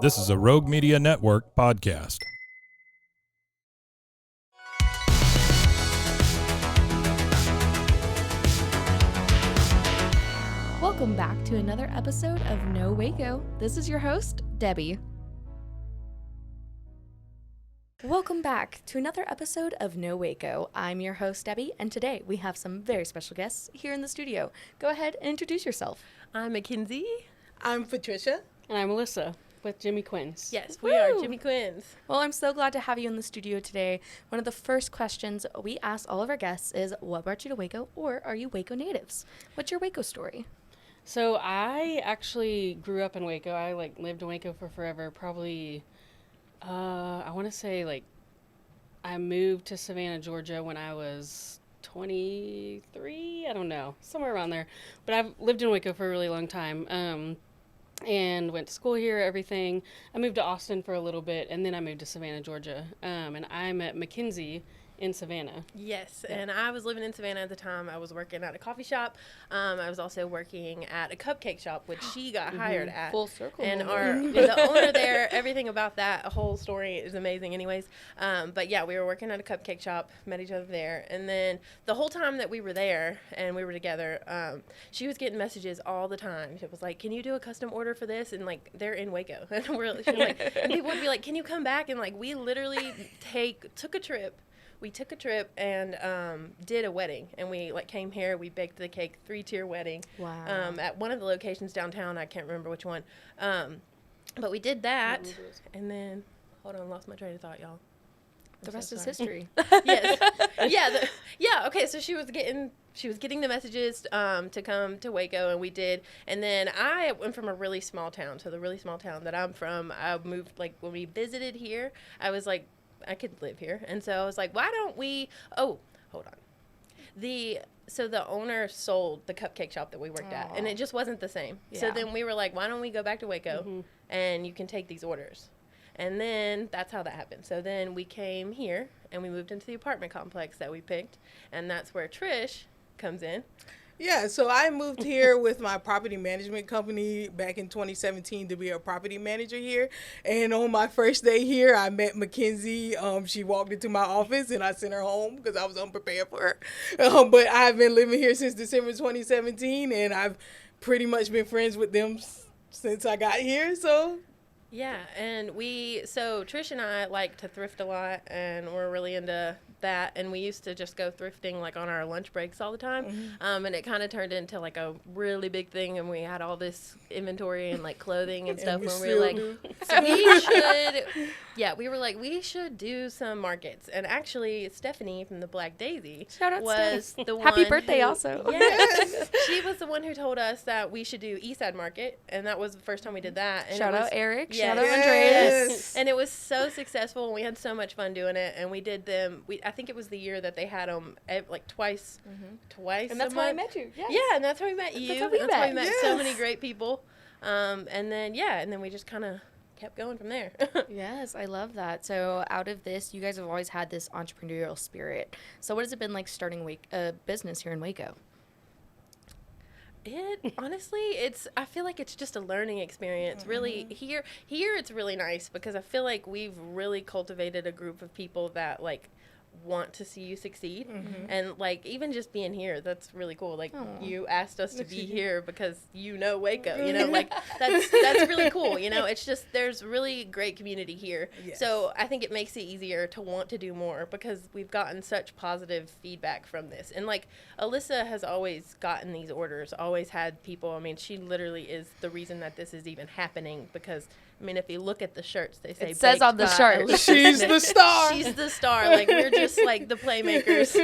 This is a Rogue Media Network podcast. Welcome back to another episode of No Waco. This is your host, Debbie. Welcome back to another episode of No Waco. I'm your host, Debbie, and today we have some very special guests here in the studio. Go ahead and introduce yourself. I'm Mackenzie. I'm Patricia. And I'm Alyssa with Jimmie Quinns. Yes, we are Jimmie Quinns. Well, I'm so glad to have you in the studio today. One of the first questions we ask all of our guests is, what brought you to Waco, or are you Waco natives? What's your Waco story? So I actually grew up in Waco. I lived in Waco for forever. Probably, I want to say I moved to Savannah, Georgia when I was 23. I don't know, somewhere around there. But I've lived in Waco for a really long time. And went to school here, everything. I moved to Austin for a little bit, and then I moved to Savannah, Georgia. And I met Mackenzie in Savannah. Yes, and I was living in Savannah at the time. I was working at a coffee shop. I was also working at a cupcake shop, which she got hired at. Full circle. And the owner there, everything about that whole story is amazing anyways. But yeah, we were working at a cupcake shop, met each other there. And then the whole time that we were there and we were together, she was getting messages all the time. She was like, can you do a custom order for this? And they're in Waco. And she was like, and people would be like, can you come back? And we literally took a trip. We took a trip and did a wedding, and we came here. We baked the cake, 3-tier wedding. Wow. At one of the locations downtown. I can't remember which one. But we did that, and then hold on, lost my train of thought, y'all. The rest is history. Yes. Yeah. Okay. So she was getting the messages to come to Waco, and we did. And then I went from a really small town to the really small town that I'm from. I moved when we visited here. I was like, I could live here. And so I was like, why don't we, hold on. So the owner sold the cupcake shop that we worked at, and it just wasn't the same. Yeah. So then we were like, why don't we go back to Waco and you can take these orders? And then that's how that happened. So then we came here and we moved into the apartment complex that we picked, and that's where Trish comes in. Yeah, so I moved here with my property management company back in 2017 to be a property manager here. And on my first day here, I met Mackenzie. She walked into my office and I sent her home because I was unprepared for her. But I've been living here since December 2017, and I've pretty much been friends with them since I got here. So yeah, and so Trish and I like to thrift a lot, and we're really into that, and we used to just go thrifting on our lunch breaks all the time, and it kind of turned into a really big thing, and we had all this inventory and clothing and stuff, and we were like, we were like, we should do some markets. And actually Stephanie from the Black Daisy Shout out was Steph. the one Happy birthday also. Yes, she was the one who told us that we should do Eastside Market, and that was the first time we did that. And Shout out Eric. Yes. Shout out Andreas. Yes. And it was so successful, and we had so much fun doing it. And we did them. I think it was the year that they had them twice And that's a how I month. met you. Yes. Yeah, and that's how we met you. That's how we That's how met. we met Yes. so many great people. And then we just kind of kept going from there. Yes, I love that. So out of this, you guys have always had this entrepreneurial spirit. So what has it been like starting a business here in Waco? Honestly, I feel like it's just a learning experience. Really, here it's really nice because I feel like we've really cultivated a group of people that want to see you succeed, and even just being here, that's really cool. You asked us to be here because Waco, that's really cool. It's just there's really great community here. Yes. So I think it makes it easier to want to do more because we've gotten such positive feedback from this. And Alyssa has always gotten these orders, always had people. I mean, she literally is the reason that this is even happening because if you look at the shirts, they say It says on the shirt. she's the star. She's the star. We're just the playmakers.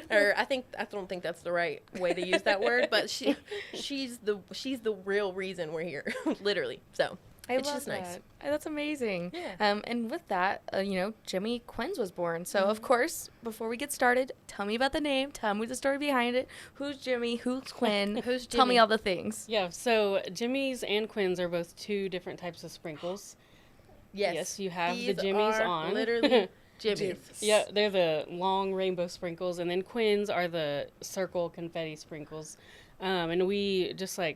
Or I don't think that's the right way to use that word, but she's the real reason we're here, literally. So it's just that. nice. That's amazing. Yeah. And with that, Jimmie Quinns was born. So of course, before we get started, tell me about the name. Tell me the story behind it. Who's Jimmie? Who's Quinn? Who's Tell me Jimmie? all the things. Yeah, so Jimmie's and Quinn's are both two different types of sprinkles. Yes. You have These the Jimmies are on. literally Jimmy's. Yeah, they're the long rainbow sprinkles, and then Quinn's are the circle confetti sprinkles. And we just we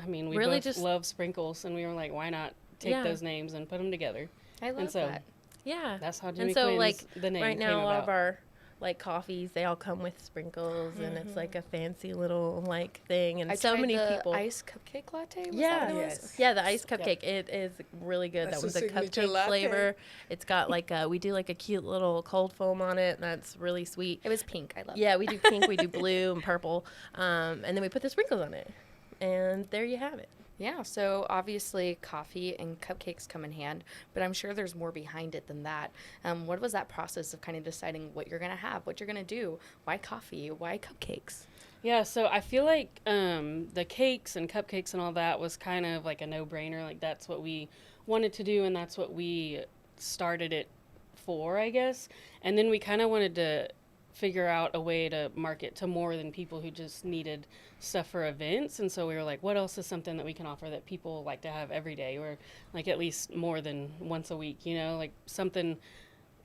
Really both just- love sprinkles, and we were like, why not take Yeah. those names and put them together. I love And so that. Yeah. that's how Jimmie And so, Quinns, like, the name right came now, all about. of our like coffees, they all come with sprinkles, and it's like a fancy little like thing, and I so tried many the people. iced cupcake latte. Was Yeah. that what it was? Yes. Yeah, the iced Yep. cupcake, it is really good. That's That was a a signature cupcake latte. flavor. It's got like we do like a cute little cold foam on it, and that's really sweet. It was pink. I love. Yeah, we do pink, we do blue and purple, and then we put the sprinkles on it, and there you have it. Yeah, so obviously coffee and cupcakes come in hand, but I'm sure there's more behind it than that. What was that process of kind of deciding what you're going to have, what you're going to do? Why coffee? Why cupcakes? Yeah, so I feel like the cakes and cupcakes and all that was kind of like a no-brainer. Like that's what we wanted to do, and that's what we started it for, I guess. And then we kind of wanted to figure out a way to market to more than people who just needed stuff for events. And so we were like, what else is something that we can offer that people like to have every day, or like at least more than once a week, you know, like something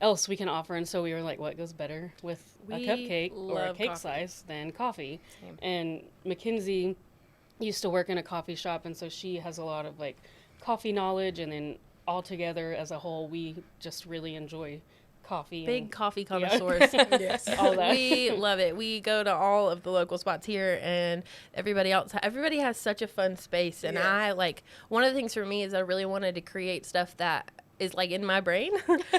else we can offer. And so we were like, what goes better with a We cupcake or a love cake coffee. size than coffee? Same. And Mackenzie used to work in a coffee shop, and so she has a lot of like coffee knowledge, and then all together as a whole we just really enjoy coffee. Big and, coffee yeah. connoisseurs. Yes. all that. We love it. We go to all of the local spots here, and everybody has such a fun space. And Yes. I like, one of the things for me is I really wanted to create stuff that is like in my brain.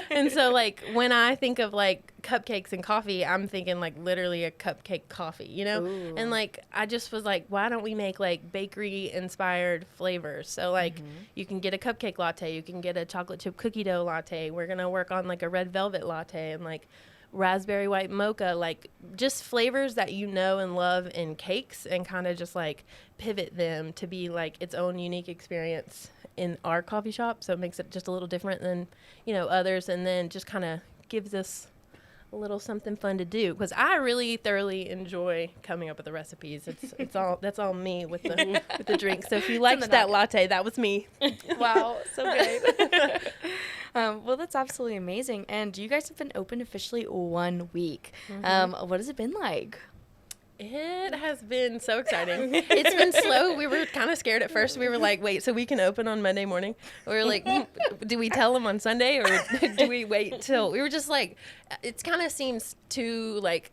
And so like when I think of like cupcakes and coffee, I'm thinking like literally a cupcake coffee, you know? Ooh. And like I just was like, why don't we make like bakery inspired flavors? So like you can get a cupcake latte, you can get a chocolate chip cookie dough latte. We're gonna work on like a red velvet latte and like raspberry white mocha, like just flavors that you know and love in cakes, and kind of just like pivot them to be like its own unique experience in our coffee shop. So it makes it just a little different than, you know, others, and then just kind of gives us a little something fun to do, because I really thoroughly enjoy coming up with the recipes. That's all me with the drink. So if you liked that latte, that was me. Wow, so good. Well, that's absolutely amazing. And you guys have been open officially 1 week. What has it been like? It has been so exciting. It's been slow. We were kind of scared at first. We were like, wait, so we can open on Monday morning? We were like, do we tell them on Sunday, or do we wait till? We were just like, it kind of seems too like,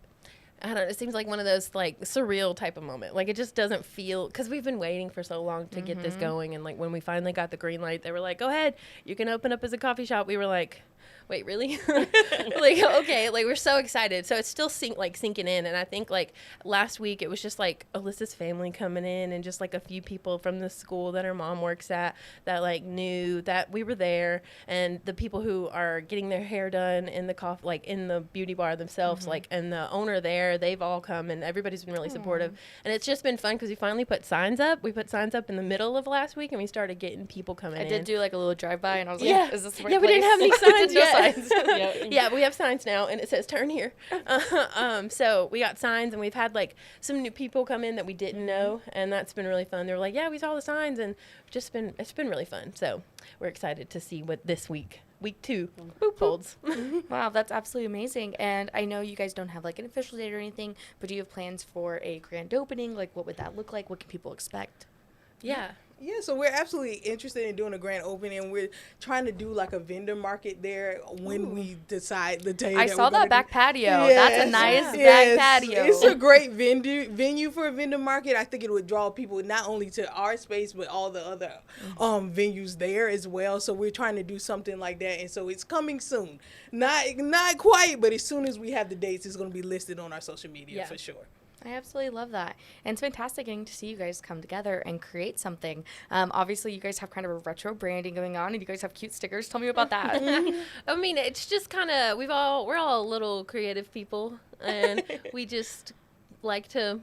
I don't know, it seems like one of those like surreal type of moment. Like it just doesn't feel, because we've been waiting for so long to get this going. And like when we finally got the green light, they were like, go ahead, you can open up as a coffee shop. We were like, wait, really? Like, okay, like we're so excited. So it's still sinking in. And I think like last week it was just like Alyssa's family coming in, and just like a few people from the school that her mom works at that like knew that we were there, and the people who are getting their hair done in the like in the beauty bar themselves, like, and the owner there, they've all come, and everybody's been really supportive. And it's just been fun because we finally put signs up. We put signs up in the middle of last week, and we started getting people coming in. I did do like a little drive-by, and I was like, Yeah. is this the right Yeah, we didn't have any place? signs No yet. signs. Yeah. Yeah, we have signs now, and it says turn here. So we got signs, and we've had like some new people come in that we didn't know, and that's been really fun. They were like, yeah, we saw the signs, and it's been really fun. So we're excited to see what this week 2 holds. Wow, that's absolutely amazing. And I know you guys don't have like an official date or anything, but do you have plans for a grand opening? Like, what would that look like? What can people expect? Yeah. Yeah, so we're absolutely interested in doing a grand opening. We're trying to do like a vendor market there when we decide the day. I that saw we're gonna that back do. patio. Yes, That's a nice yes. back patio. It's a great venue for a vendor market. I think it would draw people not only to our space, but all the other venues there as well. So we're trying to do something like that, and so it's coming soon. Not quite, but as soon as we have the dates, it's going to be listed on our social media for sure. I absolutely love that. And it's fantastic getting to see you guys come together and create something. Obviously, you guys have kind of a retro branding going on, and you guys have cute stickers. Tell me about that. I mean, it's just kind of, we're all little creative people, and we just like to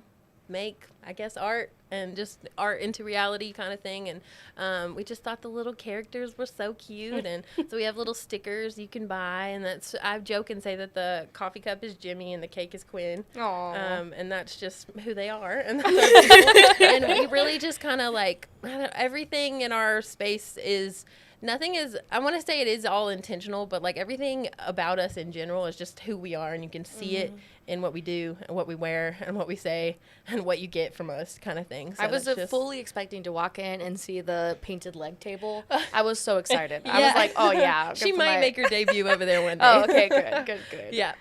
make, I guess, art, and just art into reality kind of thing. And we just thought the little characters were so cute, and so we have little stickers you can buy, and I joke and say that the coffee cup is Jimmie and the cake is Quinn. Aww. And that's just who they are. And and we really just kind of like, everything in our space is, nothing is, I want to say it is all intentional, but like everything about us in general is just who we are, and you can see it in what we do and what we wear and what we say and what you get from us kind of thing. So I was that's just- fully expecting to walk in and see the painted leg table. I was so excited. I Yeah. was like, oh, yeah. She might make her debut over there one day. Oh, okay, good. Yeah.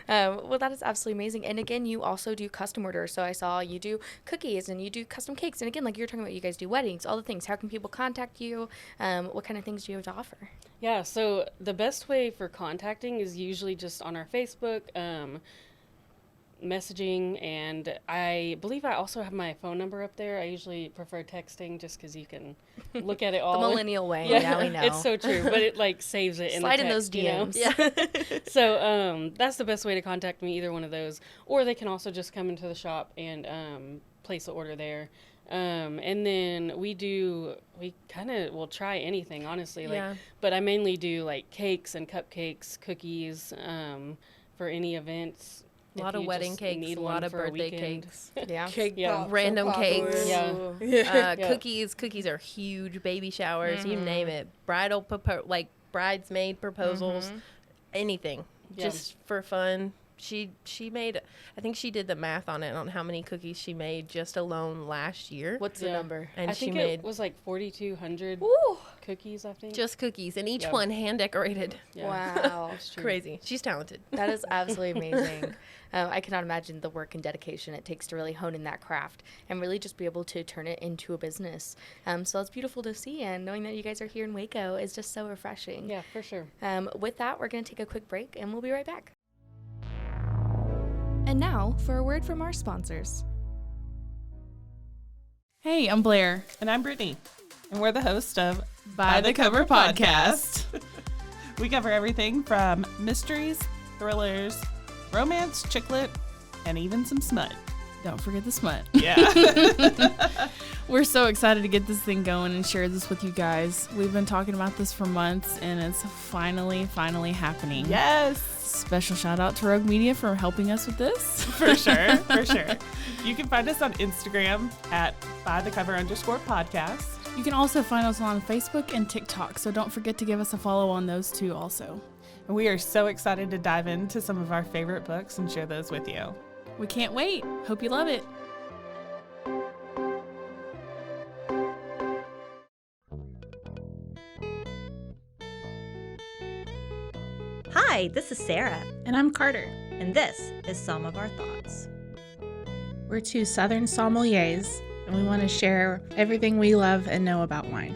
Well, that is absolutely amazing. And again, you also do custom orders. So I saw you do cookies and you do custom cakes. And again, like you're talking about, you guys do weddings, all the things. How can people contact you? What kind of things do you have to offer? Yeah, so the best way for contacting is usually just on our Facebook, messaging, and I believe I also have my phone number up there. I usually prefer texting just because you can look at it all. The millennial way. Yeah, we know. It's so true, but it like saves it in the Slide in text, those you know? DMs. Yeah. So that's the best way to contact me, either one of those. Or they can also just come into the shop and place the order there. And then we kind of will try anything, honestly. Yeah. But I mainly do like cakes and cupcakes, cookies, for any events. A lot If of you wedding just cakes, need a one lot of for a birthday weekend. cakes. Yeah. Cake Yeah. pops, Random and cakes. poppers. Yeah. Yeah. Yeah. Cookies are huge. Baby showers, you name it. Bridal, bridesmaid proposals, anything, Yeah. just for fun. She made, I think she did the math on it, on how many cookies she made just alone last year. What's the Yeah. number? And I she think made it was like 4,200 Ooh. cookies, I think. just cookies, and each Yeah. one hand decorated. Yeah. Wow. That's true. Crazy. She's talented. That is absolutely amazing. I cannot imagine the work and dedication it takes to really hone in that craft and really just be able to turn it into a business. So that's beautiful to see, and knowing that you guys are here in Waco is just so refreshing. Yeah, for sure. With that, we're going to take a quick break, and we'll be right back. And now for a word from our sponsors. Hey, I'm Blair. And I'm Brittany, and we're the host of By the Cover Podcast. We cover everything from mysteries, thrillers, romance, chick lit, and even some smut. Don't forget the smut. Yeah. We're so excited to get this thing going and share this with you guys. We've been talking about this for months, and it's finally happening. Yes. Special shout out to Rogue Media for helping us with this. For sure. For sure. You can find us on Instagram at @bythecover_podcast. You can also find us on Facebook and TikTok, so don't forget to give us a follow on those two also. And we are so excited to dive into some of our favorite books and share those with you. We can't wait. Hope you love it. Hi, this is Sarah, And I'm Carter. and this is Some of Our Thoughts. We're two Southern sommeliers, and we want to share everything we love and know about wine.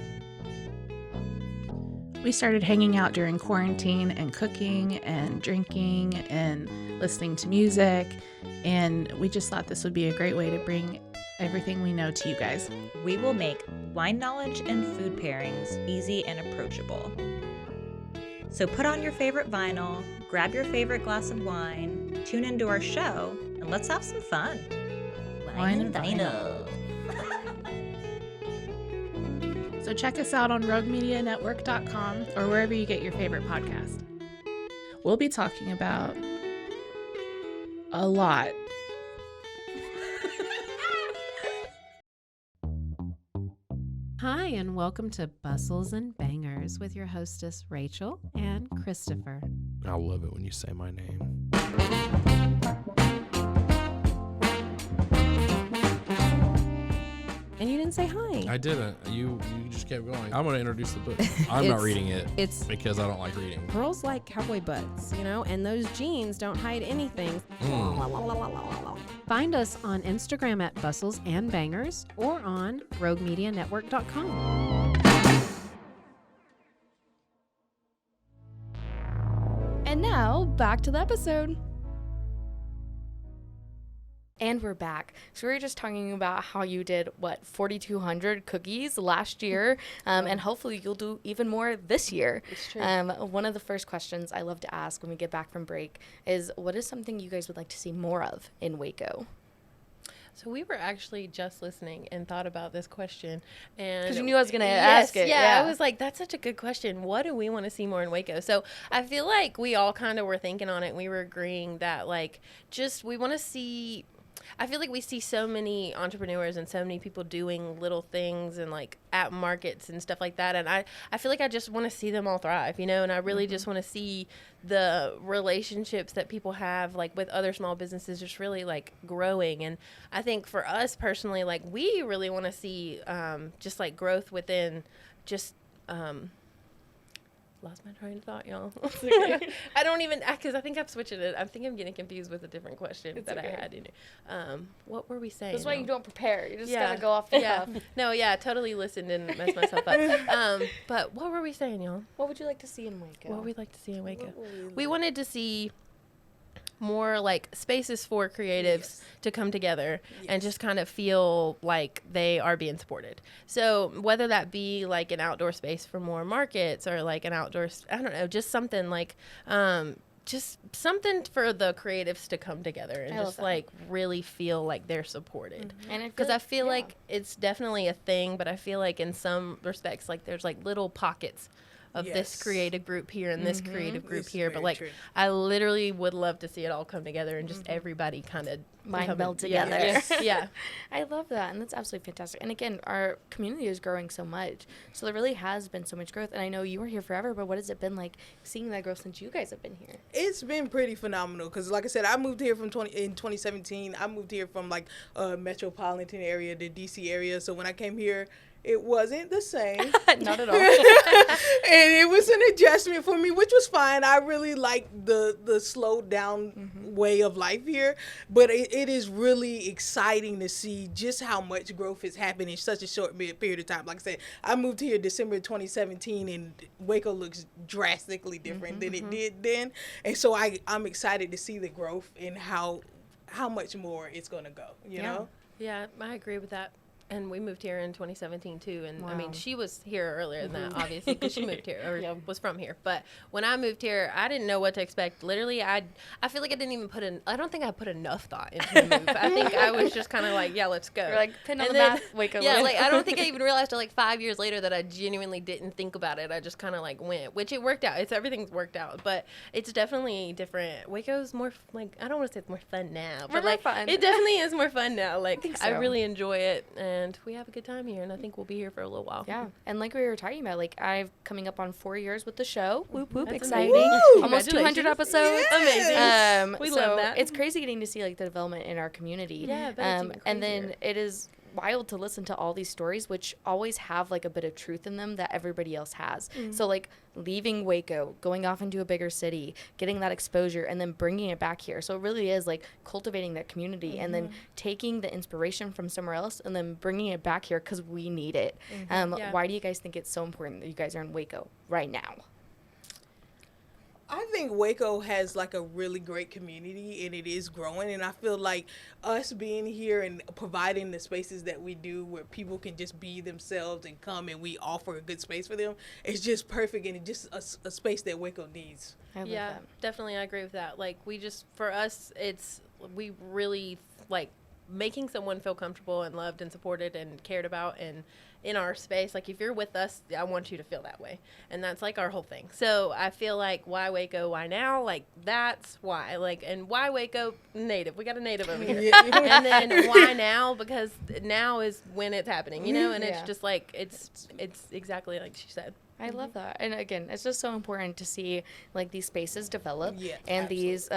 We started hanging out during quarantine and cooking and drinking and listening to music, and we just thought this would be a great way to bring everything we know to you guys. We will make wine knowledge and food pairings easy and approachable. So put on your favorite vinyl, grab your favorite glass of wine, tune into our show, and let's have some fun. Wine and vinyl. So check us out on roguemedianetwork.com or wherever you get your favorite podcast. We'll be talking about a lot. Hi, and welcome to Bustles and Bangers with your hostess, Rachel and Christopher. I love it when you say my name. And you didn't say hi. I didn't. You just kept going. I'm going to introduce the book. I'm not It's- reading it It's because I don't like reading. girls like cowboy butts, and those jeans don't hide anything. Find us on Instagram at Bustles and Bangers or on roguemedianetwork.com. And now, back to the episode. And we're back. So we were just talking about how you did, 4,200 cookies last year, and hopefully you'll do even more this year. It's true. One of the first questions I love to ask when we get back from break is, what is something you guys would like to see more of in Waco? So we were actually just listening and thought about this question, and Because you knew I was going to Yes, ask it. yeah, I was like, that's such a good question. What do we want to see more in Waco? So I feel like we all kind of were thinking on it, and we were agreeing that we want to see I feel like we see so many entrepreneurs and so many people doing little things and like at markets and stuff like that. And I feel like I just want to see them all thrive, you know, and I really just want to see the relationships that people have like with other small businesses just really like growing. And I think for us personally, like we really want to see just like growth within just lost my train of thought, y'all. Okay. I don't even, because I think I'm switching it. I think I'm getting confused with a different question that I had in it. What were we saying? That's why you don't prepare. You just Yeah. gotta go off the Yeah. cuff. No, yeah, I totally listened and messed myself up. But what were we saying, y'all? What would you like to see in Waco? What would we like to see in Waco? We wanted to see more like spaces for creatives to come together and just kind of feel like they are being supported. So whether that be like an outdoor space for more markets or like an outdoor, I don't know, just something like, just something for the creatives to come together and just like really feel like they're supported. And because I feel like it's definitely a thing, but I feel like in some respects, like there's like little pockets of this creative group here and this creative group here. But like, I literally would love to see it all come together and just everybody kind of mind meld together. Yeah. I love that. And that's absolutely fantastic. And again, our community is growing so much. So there really has been so much growth. And I know you were here forever, but what has it been like seeing that growth since you guys have been here? It's been pretty phenomenal because, like I said, I moved here in 2017. I moved here from like metropolitan area, the DC area. So when I came here, it wasn't the same. Not at all. And it was an adjustment for me, which was fine. I really like the slowed down way of life here. But it is really exciting to see just how much growth has happened in such a short period of time. Like I said, I moved here December 2017, and Waco looks drastically different than it did then. And so I'm excited to see the growth and how much more it's going to go, you know? Yeah, I agree with that. And we moved here in 2017 too, and I mean, she was here earlier than that, obviously, because she moved here or was from here. But when I moved here, I didn't know what to expect. Literally, I feel like I didn't even I don't think I put enough thought into the move. I think I was just kind of like, yeah, let's go. You're like, pin on the map, Waco. Yeah, like I don't think I even realized till like 5 years later that I genuinely didn't think about it. I just kind of like went, which it worked out. Everything's worked out, but it's definitely different. Waco's more like, I don't want to say it's more fun now, but like fun. It definitely is more fun now. Like I really enjoy it. And we have a good time here, and I think we'll be here for a little while. Yeah, and like we were talking about, like I've coming up on 4 years with the show. Whoop whoop, That's exciting! amazing. Almost 200 episodes. Amazing. We so love that. It's crazy getting to see like the development in our community. Yeah, but it's even and then crazier. it is wild to listen to all these stories, which always have like a bit of truth in them that everybody else has. So like leaving Waco, going off into a bigger city, getting that exposure, and then bringing it back here. So it really is like cultivating that community and then taking the inspiration from somewhere else and then bringing it back here because we need it. Why do you guys think it's so important that you guys are in Waco right now? I think Waco has like a really great community, and it is growing, and I feel like us being here and providing the spaces that we do where people can just be themselves and come and we offer a good space for them, it's just perfect, and it's just a space that Waco needs. I love Yeah, that. definitely, I agree with that. Like for us, we really like making someone feel comfortable and loved and supported and cared about and in our space. Like if you're with us, I want you to feel that way, and that's like our whole thing. So I feel like why Waco, why now? Like that's why. Like, and why Waco? Native. We got a native over here. And then why now? Because now is when it's happening, you know. And it's just like it's exactly like she said. I love that. And again, it's just so important to see like these spaces develop and absolutely. these,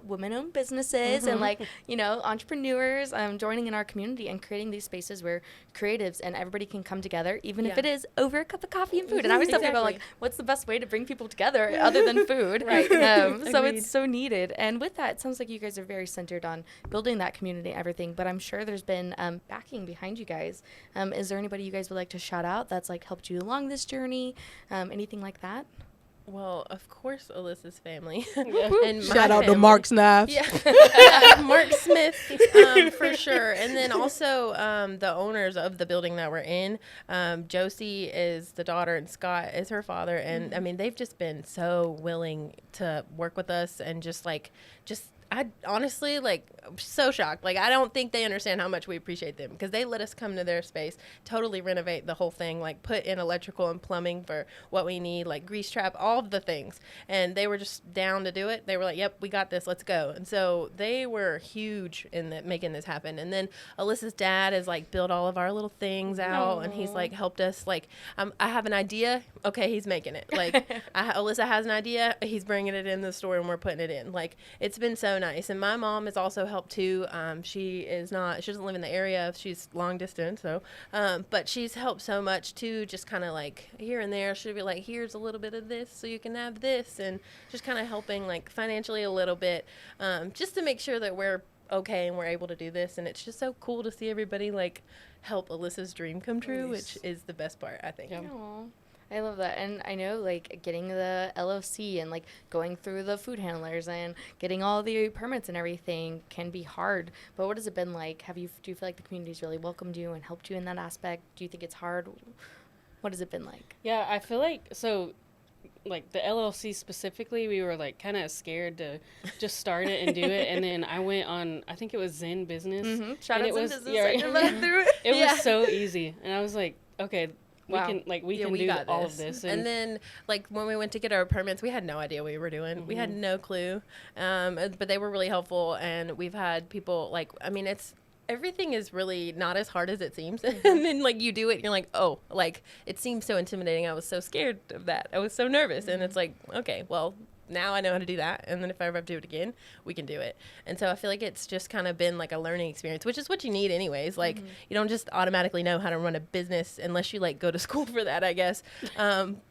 women-owned businesses and like, entrepreneurs joining in our community and creating these spaces where creatives and everybody can come together, even if it is over a cup of coffee and food. And I always tell people like, what's the best way to bring people together other than food? So it's so needed. And with that, it sounds like you guys are very centered on building that community and everything, but I'm sure there's been backing behind you guys. Is there anybody you guys would like to shout out that's like helped you along this journey? Anything like that? Well, of course, Alyssa's family. And Shout out to Mark's Knives. Yeah. Mark Smith, for sure. And then also the owners of the building that we're in. Josie is the daughter and Scott is her father. And I mean, they've just been so willing to work with us and just I honestly, like, I'm so shocked. Like, I don't think they understand how much we appreciate them because they let us come to their space, totally renovate the whole thing, like put in electrical and plumbing for what we need, like grease trap, all of the things. And they were just down to do it. They were like, yep, we got this. Let's go. And so they were huge in making this happen. And then Alyssa's dad is like built all of our little things out, and he's like helped us. Like, I have an idea. Okay, he's making it. Like, Alyssa has an idea. He's bringing it in the store, and we're putting it in. Like, it's been so nice. And my mom has also helped too. She doesn't live in the area. She's long distance. So, but she's helped so much too. Just kind of like here and there. She'll be like, here's a little bit of this so you can have this, and just kind of helping like financially a little bit, just to make sure that we're okay and we're able to do this. And it's just so cool to see everybody like help Alyssa's dream come true, which is the best part, I think. Yeah. I love that. And I know, like, getting the LLC and, like, going through the food handlers and getting all the permits and everything can be hard. But what has it been like? Do you feel like the community's really welcomed you and helped you in that aspect? Do you think it's hard? What has it been like? Yeah, I feel like, so, like, the LLC specifically, we were, like, kind of scared to just start it and do it. And then I went on, I think it was Zen Business. Shout out Zen Business. It was so easy. And I was like, okay, we can do all of this. And then, like, when we went to get our permits, we had no idea what we were doing. We had no clue. But they were really helpful. And we've had people, like, I mean, everything is really not as hard as it seems. And then, like, you do it, and you're like, oh, like, it seems so intimidating. I was so scared of that. I was so nervous. And it's like, okay, well, now I know how to do that. And then if I ever have to do it again, we can do it. And so I feel like it's just kind of been like a learning experience, which is what you need anyways. Like, you don't just automatically know how to run a business unless you like go to school for that, I guess.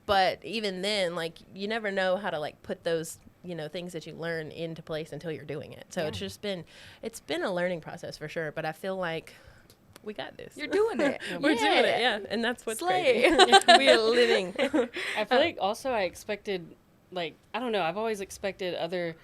But even then, like, you never know how to like put those, you know, things that you learn into place until you're doing it. So it's been a learning process for sure. But I feel like we got this. You're doing it. We're doing it, yeah. And that's what's crazy. We are living. I feel like also I expected, like, I don't know, I've always expected other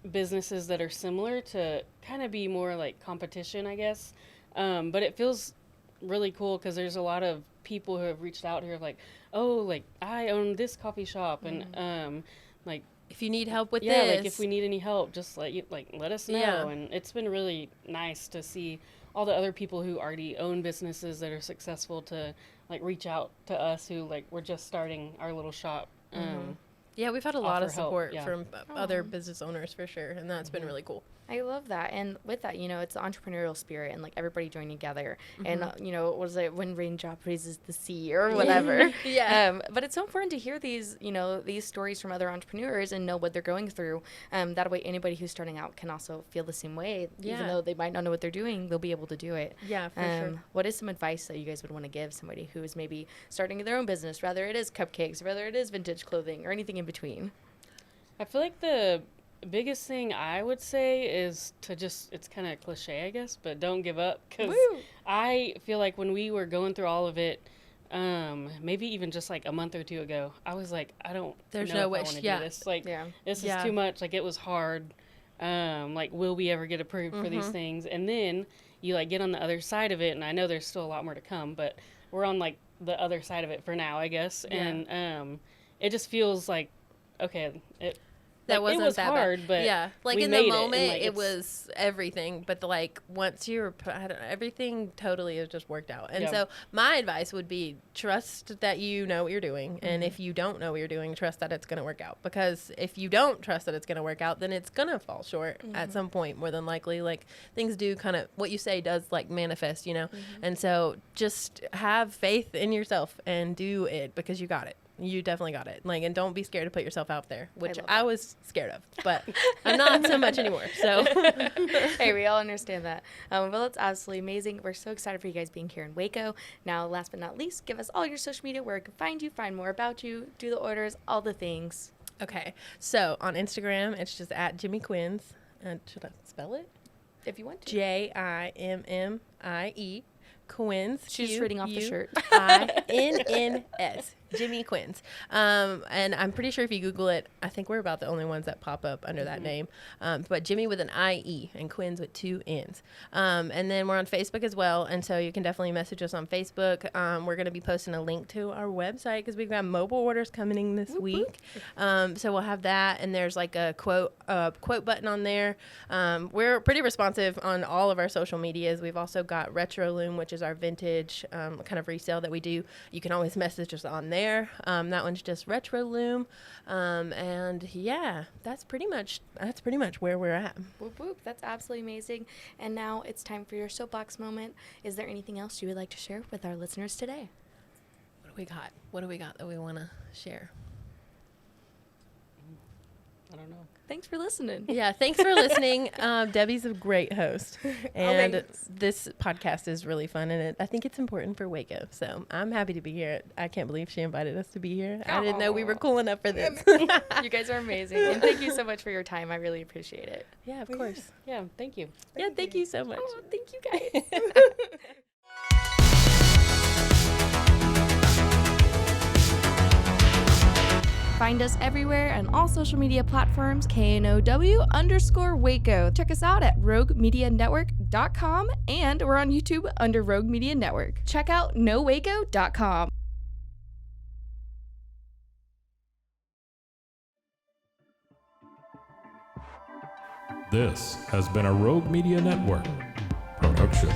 businesses that are similar to kind of be more like competition, I guess. But it feels really cool because there's a lot of people who have reached out here like, oh, like, I own this coffee shop. And, like, if you need help with this. Yeah, like, if we need any help, just let us know. Yeah. And it's been really nice to see all the other people who already own businesses that are successful to, like, reach out to us who, like, we're just starting our little shop. Yeah, we've had a lot of support help, from other business owners for sure, and that's been really cool. I love that. And with that, you know, it's the entrepreneurial spirit and, like, everybody joining together. And, you know, what is it, when raindrop raises the sea or whatever. But it's so important to hear these, you know, these stories from other entrepreneurs and know what they're going through. That way anybody who's starting out can also feel the same way. Even though they might not know what they're doing, they'll be able to do it. Yeah, for sure. What is some advice that you guys would want to give somebody who is maybe starting their own business, whether it is cupcakes, whether it is vintage clothing, or anything in between? I feel like the biggest thing I would say is to just, it's kind of cliche, I guess, but don't give up. Because I feel like when we were going through all of it, maybe even just like a month or two ago, I was like, there's no way I want to do this. Like, this is too much. Like, it was hard. Like, will we ever get approved for these things? And then you like get on the other side of it, and I know there's still a lot more to come, but we're on like the other side of it for now, I guess. And it just feels like, okay, it was that hard, but like in the moment, it was everything. But like once you're, everything totally has just worked out. And so my advice would be trust that you know what you're doing, and if you don't know what you're doing, trust that it's going to work out. Because if you don't trust that it's going to work out, then it's going to fall short at some point. More than likely, like things do kind of what you say does like manifest, you know. And so just have faith in yourself and do it because you got it. You definitely got it. Like, and don't be scared to put yourself out there, which I was scared of, but I'm not so much anymore. So, hey, we all understand that. Well, that's absolutely amazing. We're so excited for you guys being here in Waco. Now, last but not least, give us all your social media where we can find you, find more about you, do the orders, all the things. Okay. So on Instagram, it's just at Jimmie Quinns. Should I spell it? If you want to. Jimmie Quinns. She's reading off the shirt. Quinns. Jimmie Quinns. And I'm pretty sure if you Google it, I think we're about the only ones that pop up under that name. But Jimmie with an I-E and Quinns with 2 N's. And then we're on Facebook as well. And so you can definitely message us on Facebook. We're going to be posting a link to our website because we've got mobile orders coming in this week. So we'll have that. And there's like a quote button on there. We're pretty responsive on all of our social medias. We've also got Retro Loom, which is our vintage kind of resale that we do. You can always message us on there. That one's just Retro Loom. And yeah, that's pretty much where we're at. Whoop whoop, that's absolutely amazing. And now it's time for your soapbox moment. Is there anything else you would like to share with our listeners today? What do we got that we want to share? I don't know. Thanks for listening. Yeah, thanks for listening. Debbie's a great host, and this podcast is really fun, and I think it's important for Waco. So I'm happy to be here. I can't believe she invited us to be here. I didn't know we were cool enough for this. You guys are amazing, and thank you so much for your time. I really appreciate it. Yeah, of course. Yeah, thank you. Yeah, thank you so much. Oh, thank you guys. Find us everywhere on all social media platforms, KNOW_Waco. Check us out at roguemedianetwork.com, and we're on YouTube under Rogue Media Network. Check out nowaco.com. This has been a Rogue Media Network production.